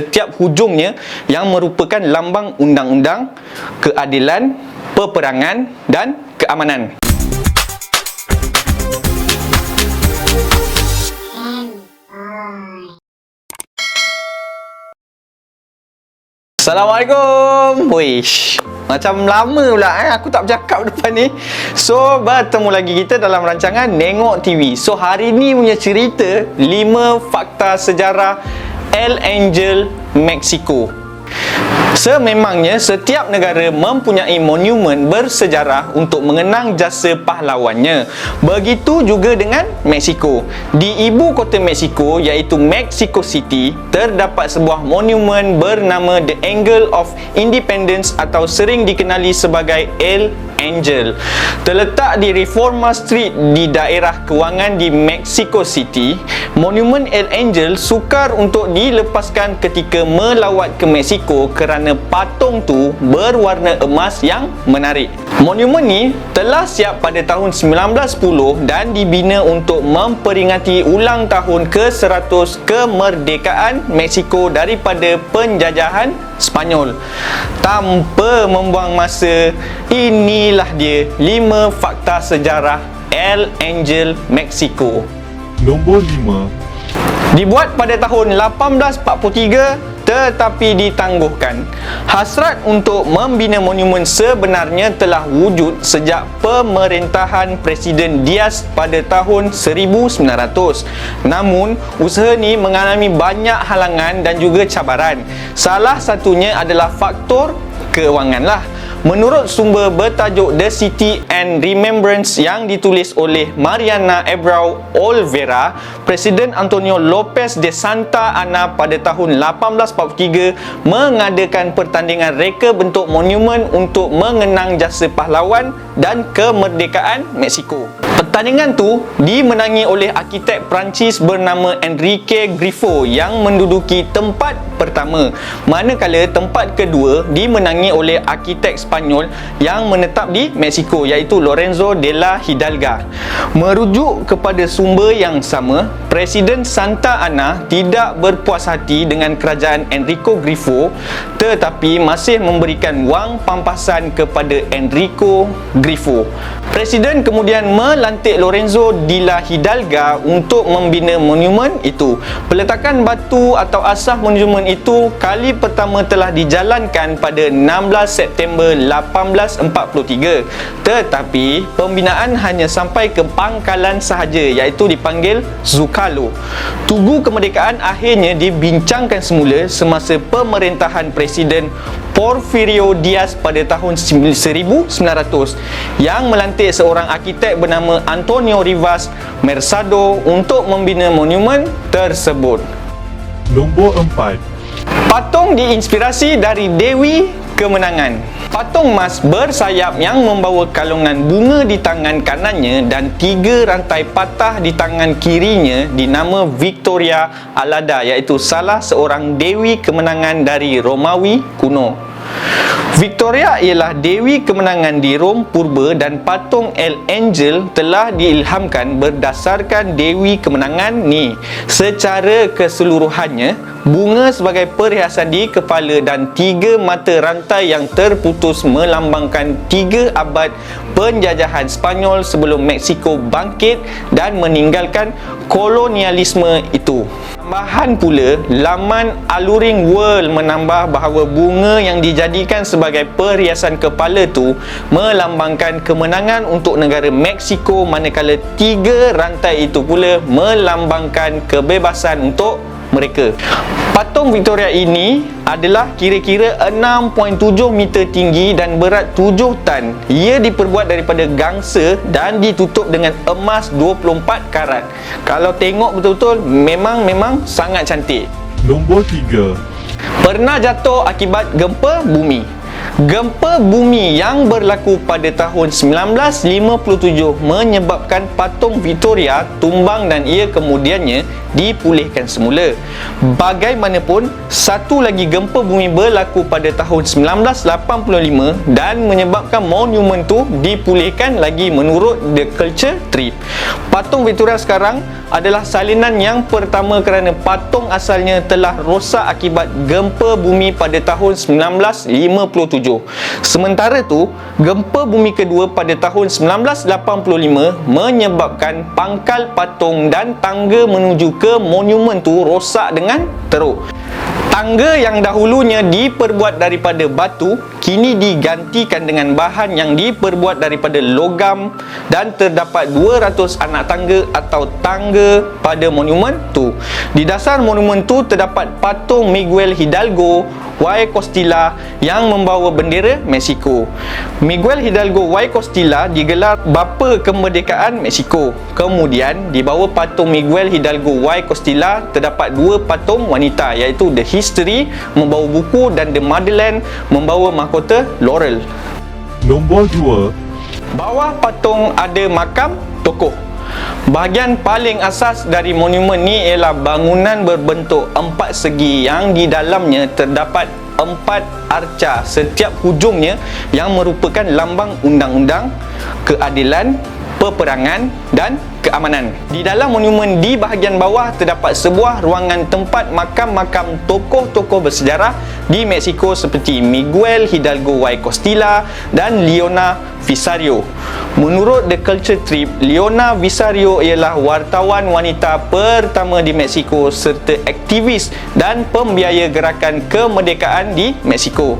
Setiap hujungnya yang merupakan lambang undang-undang, keadilan, peperangan dan keamanan. Assalamualaikum. Wish, macam lama pula aku tak bercakap depan ni. So, bertemu lagi kita dalam rancangan Nengok TV. So, hari ni punya cerita 5 fakta sejarah El Angel, Mexico. Sememangnya setiap negara mempunyai monumen bersejarah untuk mengenang jasa pahlawannya. Begitu juga dengan Mexico. Di ibu kota Mexico iaitu Mexico City, terdapat sebuah monumen bernama The Angel of Independence atau sering dikenali sebagai El Angel. Terletak di Reforma Street di daerah kewangan di Mexico City. Monumen El Angel sukar untuk dilepaskan ketika melawat ke Mexico kerana patung tu berwarna emas yang menarik. Monumen ni telah siap pada tahun 1910 dan dibina untuk memperingati ulang tahun ke-100 kemerdekaan Mexico daripada penjajahan Spanyol. Tanpa membuang masa, inilah dia 5 fakta sejarah El Angel, Mexico. Nombor 5. Dibuat pada tahun 1843 tetapi ditangguhkan. Hasrat untuk membina monumen sebenarnya telah wujud sejak pemerintahan Presiden Diaz pada tahun 1900. Namun, usaha ni mengalami banyak halangan dan juga cabaran. Salah satunya adalah faktor kewangan lah. Menurut sumber bertajuk The City and Remembrance yang ditulis oleh Mariana Abreu Olvera, Presiden Antonio Lopez de Santa Anna pada tahun 1843 mengadakan pertandingan reka bentuk monumen untuk mengenang jasa pahlawan dan kemerdekaan Mexico. Pertandingan tu dimenangi oleh arkitek Perancis bernama Enrique Grifo yang menduduki tempat pertama, manakala tempat kedua dimenangi oleh arkitek Spanyol yang menetap di Mexico iaitu Lorenzo de la Hidalga. Merujuk kepada sumber yang sama, Presiden Santa Anna tidak berpuas hati dengan kerajaan Enrique Grifo tetapi masih memberikan wang pampasan kepada Enrique Grifo. Presiden kemudian melantik Lorenzo de la Hidalga untuk membina monumen itu. Peletakan batu atau asas monumen itu kali pertama telah dijalankan pada 16 September 1843. Tetapi pembinaan hanya sampai ke pangkalan sahaja iaitu dipanggil Zocalo. Tugu kemerdekaan akhirnya dibincangkan semula semasa pemerintahan Presiden Porfirio Diaz pada tahun 1900 yang melantik seorang arkitek bernama Antonio Rivas Mercado untuk membina monumen tersebut. Nombor 4. Patung diinspirasi dari Dewi Kemenangan. Patung emas bersayap yang membawa kalungan bunga di tangan kanannya dan 3 rantai patah di tangan kirinya dinama Victoria Alada iaitu salah seorang Dewi Kemenangan dari Romawi kuno. Victoria ialah Dewi Kemenangan di Rom purba dan patung El Angel telah diilhamkan berdasarkan Dewi Kemenangan ni. Secara keseluruhannya, bunga sebagai perhiasan di kepala dan 3 mata rantai yang terputus melambangkan 3 abad penjajahan Spanyol sebelum Mexico bangkit dan meninggalkan kolonialisme itu. Tambahan pula, laman Alluring World menambah bahawa bunga yang dijadikan sebagai perhiasan kepala tu melambangkan kemenangan untuk negara Mexico, manakala 3 rantai itu pula melambangkan kebebasan untuk mereka. Patung Victoria ini adalah kira-kira 6.7 meter tinggi dan berat 7 tan. Ia diperbuat daripada gangsa dan ditutup dengan emas 24 karat. Kalau tengok betul-betul memang sangat cantik. Nombor 3. Pernah jatuh akibat gempa bumi. Gempa bumi yang berlaku pada tahun 1957 menyebabkan patung Victoria tumbang dan ia kemudiannya dipulihkan semula. Bagaimanapun, satu lagi gempa bumi berlaku pada tahun 1985 dan menyebabkan monumen tu dipulihkan lagi menurut The Culture Trip. Patung Victoria sekarang adalah salinan yang pertama kerana patung asalnya telah rosak akibat gempa bumi pada tahun 1957. Sementara tu, gempa bumi kedua pada tahun 1985 menyebabkan pangkal patung dan tangga menuju ke monumen tu rosak dengan teruk. Tangga yang dahulunya diperbuat daripada batu kini digantikan dengan bahan yang diperbuat daripada logam dan terdapat 200 anak tangga atau tangga pada monumen tu. Di dasar monumen tu terdapat patung Miguel Hidalgo y Costilla yang membawa bendera Mexico. Miguel Hidalgo y Costilla digelar bapa kemerdekaan Mexico. Kemudian di bawah patung Miguel Hidalgo y Costilla terdapat dua patung wanita, iaitu The History membawa buku dan The Motherland membawa mahkota laurel. Nombor 2. Bawah patung ada makam tokoh. Bahagian paling asas dari monumen ni ialah bangunan berbentuk empat segi yang di dalamnya terdapat 4 arca setiap hujungnya yang merupakan lambang undang-undang, keadilan, peperangan dan keamanan. Di dalam monumen di bahagian bawah terdapat sebuah ruangan tempat makam-makam tokoh-tokoh bersejarah di Mexico seperti Miguel Hidalgo y Costilla dan Leona Vicario. Menurut The Culture Trip, Leona Vicario ialah wartawan wanita pertama di Mexico serta aktivis dan pembiaya gerakan kemerdekaan di Mexico.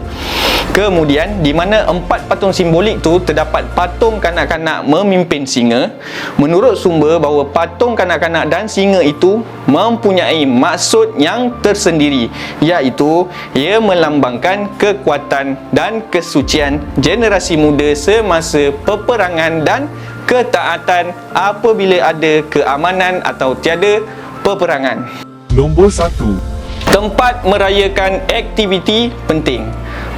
Kemudian, di mana 4 patung simbolik tu terdapat patung kanak-kanak memimpin singa. Menurut sumber bahawa patung kanak-kanak dan singa itu mempunyai maksud yang tersendiri, iaitu ia melambangkan kekuatan dan kesucian generasi muda semasa peperangan dan ketaatan apabila ada keamanan atau tiada peperangan. Nombor 1. Tempat merayakan aktiviti penting.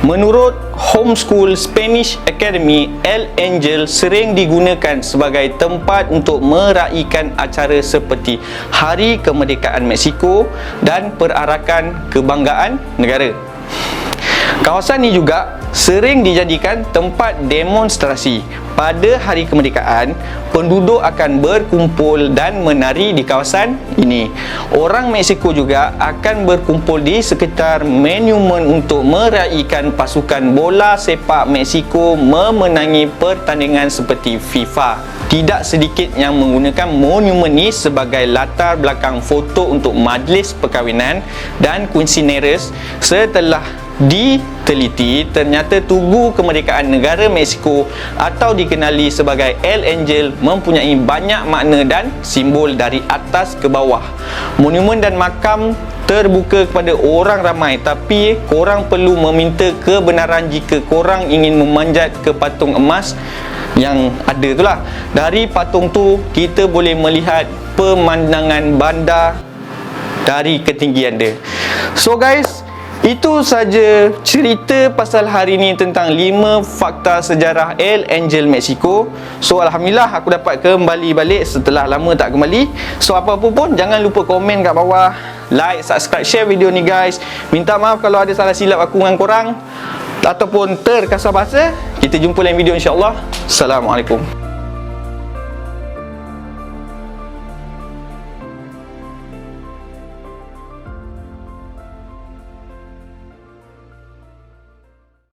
Menurut Homeschool Spanish Academy, El Angel sering digunakan sebagai tempat untuk meraikan acara seperti Hari Kemerdekaan Mexico dan perarakan kebanggaan negara. Kawasan ini juga sering dijadikan tempat demonstrasi. Pada Hari Kemerdekaan, penduduk akan berkumpul dan menari di kawasan ini. Orang Mexico juga akan berkumpul di sekitar monumen untuk meraikan pasukan bola sepak Mexico memenangi pertandingan seperti FIFA. Tidak sedikit yang menggunakan monumen ini sebagai latar belakang foto untuk majlis perkahwinan dan quinceañeras. Setelah diteliti, ternyata Tugu Kemerdekaan Negara Mexico atau dikenali sebagai El Angel mempunyai banyak makna dan simbol dari atas ke bawah. Monumen dan makam terbuka kepada orang ramai, tapi korang perlu meminta kebenaran jika korang ingin memanjat ke patung emas yang ada tu lah. Dari patung tu kita boleh melihat pemandangan bandar dari ketinggian dia. So guys, itu saja cerita pasal hari ni tentang 5 fakta sejarah El Angel Mexico. So alhamdulillah aku dapat kembali balik setelah lama tak kembali. So apa-apa pun jangan lupa komen kat bawah, like, subscribe, share video ni guys. Minta maaf kalau ada salah silap aku dengan korang ataupun terkasar bahasa. Kita jumpa lain video insya-Allah. Assalamualaikum.